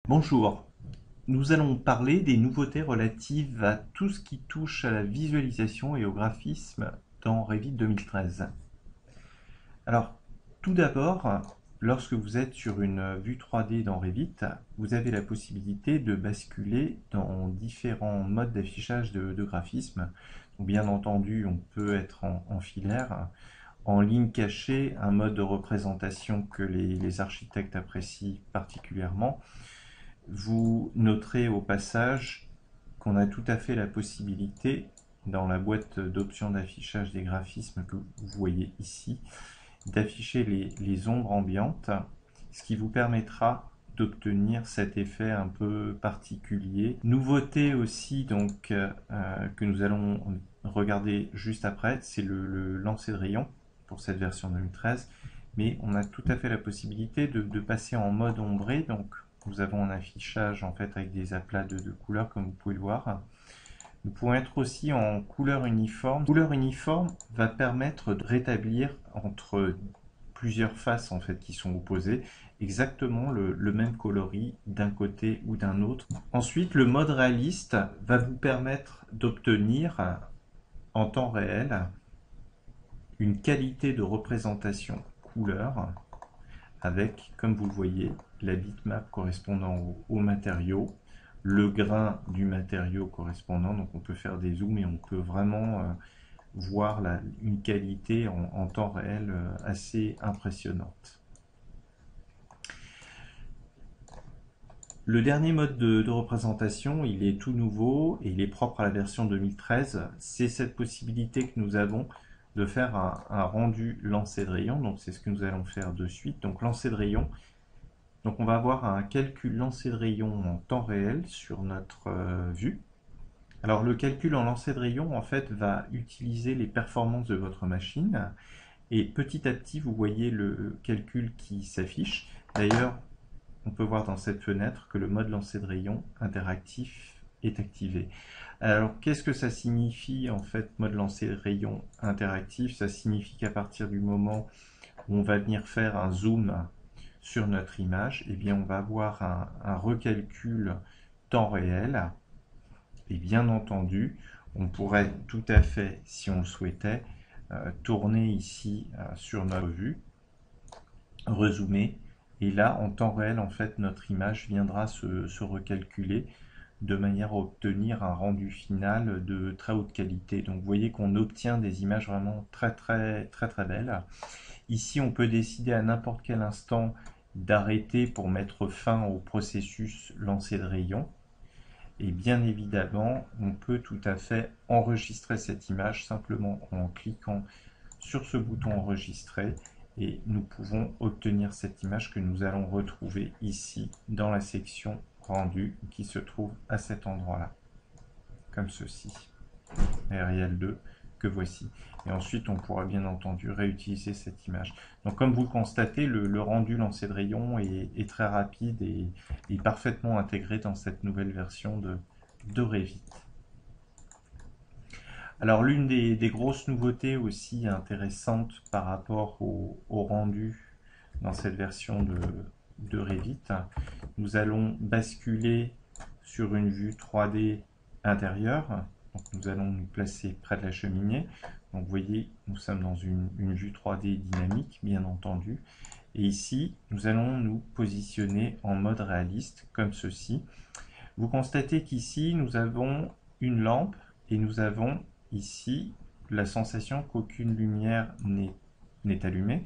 Bonjour, nous allons parler des nouveautés relatives à tout ce qui touche à la visualisation et au graphisme dans Revit 2013. Alors, tout d'abord, lorsque vous êtes sur une vue 3D dans Revit, vous avez la possibilité de basculer dans différents modes d'affichage de graphisme. Donc, bien entendu, on peut être en filaire, en ligne cachée, un mode de représentation que les architectes apprécient particulièrement. Vous noterez au passage qu'on a tout à fait la possibilité, dans la boîte d'options d'affichage des graphismes que vous voyez ici, d'afficher les ombres ambiantes, ce qui vous permettra d'obtenir cet effet un peu particulier. Nouveauté aussi donc que nous allons regarder juste après, c'est le lancer de rayon pour cette version 2013, mais on a tout à fait la possibilité de passer en mode ombré, donc nous avons un affichage en fait avec des aplats de couleurs comme vous pouvez le voir. Nous pouvons être aussi en couleur uniforme. Couleur uniforme va permettre de rétablir entre plusieurs faces en fait qui sont opposées exactement le même coloris d'un côté ou d'un autre. Ensuite, le mode réaliste va vous permettre d'obtenir en temps réel une qualité de représentation couleur avec, comme vous le voyez, la bitmap correspondant au matériau, le grain du matériau correspondant, donc on peut faire des zooms et on peut vraiment voir une qualité en temps réel assez impressionnante. Le dernier mode de représentation, il est tout nouveau et il est propre à la version 2013. C'est cette possibilité que nous avons de faire un rendu lancer de rayon. Donc c'est ce que nous allons faire de suite. Donc lancer de rayon. Donc on va avoir un calcul lancer de rayon en temps réel sur notre vue. Alors le calcul en lancer de rayon en fait va utiliser les performances de votre machine et petit à petit vous voyez le calcul qui s'affiche. D'ailleurs on peut voir dans cette fenêtre que le mode lancer de rayon interactif est activé. Alors qu'est-ce que ça signifie en fait mode lancer de rayon interactif? Ça signifie qu'à partir du moment où on va venir faire un zoom sur notre image, eh bien on va avoir un recalcul temps réel. Et bien entendu, on pourrait tout à fait, si on le souhaitait, tourner ici sur notre vue, rezoomer, et là, en temps réel, en fait, notre image viendra se recalculer de manière à obtenir un rendu final de très haute qualité. Donc vous voyez qu'on obtient des images vraiment très belles. Ici, on peut décider à n'importe quel instant d'arrêter pour mettre fin au processus lancer de rayon. Et bien évidemment, on peut tout à fait enregistrer cette image simplement en cliquant sur ce bouton enregistrer et nous pouvons obtenir cette image que nous allons retrouver ici dans la section rendu qui se trouve à cet endroit-là, comme ceci. Arial 2 que voici. Et ensuite, on pourra bien entendu réutiliser cette image. Donc, comme vous le constatez, le rendu lancer de rayon est très rapide et parfaitement intégré dans cette nouvelle version de Revit. Alors, l'une des grosses nouveautés aussi intéressantes par rapport au rendu dans cette version de Revit, nous allons basculer sur une vue 3D intérieure. Donc nous allons nous placer près de la cheminée. Donc vous voyez, nous sommes dans une vue 3D dynamique, bien entendu. Et ici, nous allons nous positionner en mode réaliste, comme ceci. Vous constatez qu'ici, nous avons une lampe et nous avons ici la sensation qu'aucune lumière n'est allumée.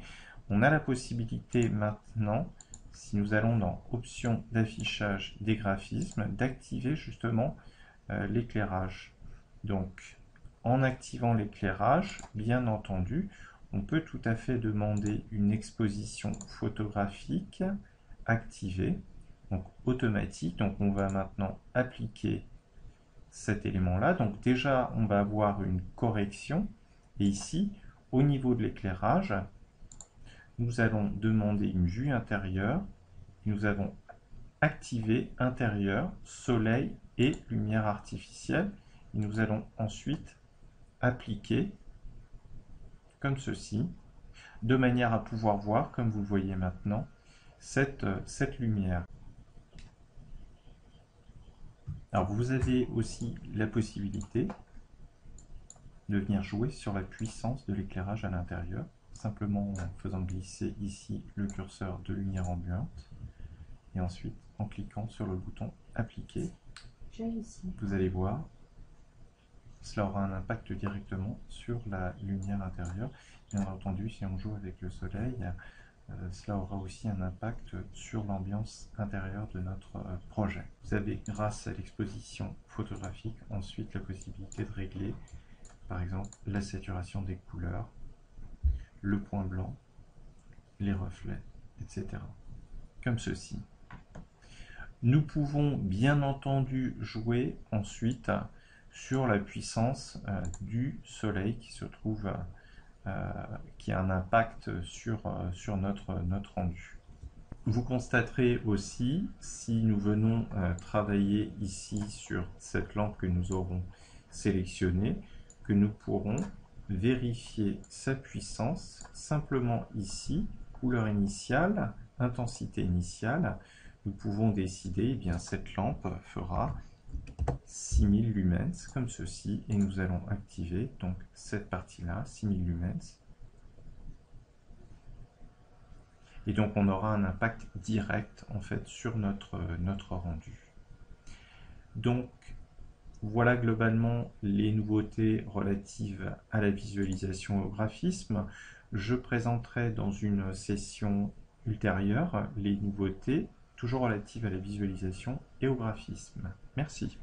On a la possibilité maintenant, si nous allons dans Options d'affichage des graphismes, d'activer justement l'éclairage. Donc, en activant l'éclairage, bien entendu, on peut tout à fait demander une exposition photographique activée, donc automatique. Donc, on va maintenant appliquer cet élément-là. Donc, déjà, on va avoir une correction. Et ici, au niveau de l'éclairage, nous allons demander une vue intérieure. Nous avons activé intérieur, soleil et lumière artificielle. Et nous allons ensuite appliquer comme ceci, de manière à pouvoir voir, comme vous le voyez maintenant, cette lumière. Alors vous avez aussi la possibilité de venir jouer sur la puissance de l'éclairage à l'intérieur, simplement en faisant glisser ici le curseur de lumière ambiante et ensuite en cliquant sur le bouton appliquer. Vous allez voir, cela aura un impact directement sur la lumière intérieure. Bien entendu, si on joue avec le soleil, cela aura aussi un impact sur l'ambiance intérieure de notre projet. Vous avez, grâce à l'exposition photographique, ensuite la possibilité de régler, par exemple, la saturation des couleurs, le point blanc, les reflets, etc. Comme ceci. Nous pouvons bien entendu jouer ensuite sur la puissance du soleil qui se trouve, qui a un impact sur notre rendu. Vous constaterez aussi, si nous venons travailler ici sur cette lampe que nous aurons sélectionnée, que nous pourrons vérifier sa puissance simplement ici, couleur initiale, intensité initiale. Nous pouvons décider, eh bien, cette lampe fera 6000 lumens, comme ceci, et nous allons activer donc cette partie-là, 6000 lumens. Et donc on aura un impact direct en fait sur notre rendu. Donc voilà globalement les nouveautés relatives à la visualisation et au graphisme. Je présenterai dans une session ultérieure les nouveautés toujours relatives à la visualisation et au graphisme. Merci.